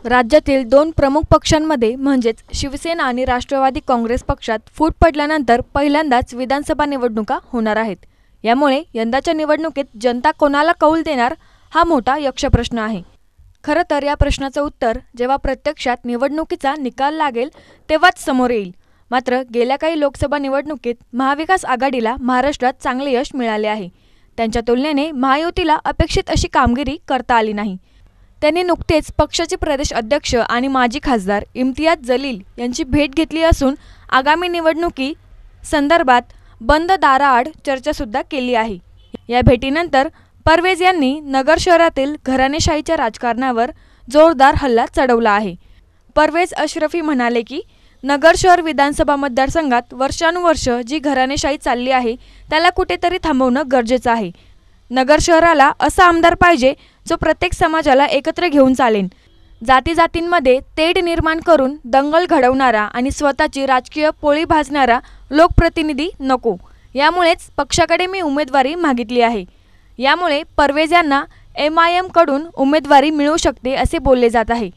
राज्यातील दोन प्रमुख पक्षांमध्ये म्हणजेच शिवसेना आणि राष्ट्रवादी काँग्रेस पक्षात फूट पडल्यानंतर पहिल्यांदाच विधानसभा निवडणुका होणार आहेत। यामुळे यंदाच्या निवडणुकीत जनता कोणाला कौल देणार हा मोठा यक्षप्रश्न आहे। खरं तर या प्रश्नाचं उत्तर जेव्हा प्रत्यक्षात निवडणुकीचा निकाल लागेल तेव्हाच समोर येईल। मात्र गेल्या काही लोकसभा निवडणुकीत महाविकास आघाडीला महाराष्ट्रात चांगले यश मिळाले आहे। त्यांच्या तुलनेने महायुतीला अपेक्षित अशी कामगिरी करता आली नाही। त्यांनी नुकतेच पक्षाचे प्रदेश अध्यक्ष आणि माजी खासदार इम्तियाज जलील यांची भेट घेतली असून आगामी निवडणुकी संदर्भात बंद दाराआड चर्चा सुद्धा केली आहे। या भेटीनंतर परवेज यांनी नगर शहरातील घराणेशाहीच्या राजकारणावर जोरदार हल्ला चढवला आहे। परवेज अशरफी म्हणाले की नगर शहर विधानसभा मतदारसंघात वर्षानुवर्ष जी घराणेशाही चालली आहे त्याला कुठेतरी थांबवणं गरजेचं आहे। नगर शहराला असा आमदार पाहिजे जो प्रत्येक समाजाला एकत्र घेऊन चालेल। जातीजातींमध्ये तेढ निर्माण करून दंगल घडवणारा आणि स्वतःची राजकीय पोळी भाजणारा लोकप्रतिनिधी नको। यामुळेच पक्षाकडे मी उमेदवारी मागितली आहे। यामुळे परवेज यांना MIM कडून उमेदवारी मिळू शकते असे बोलले जात आहे।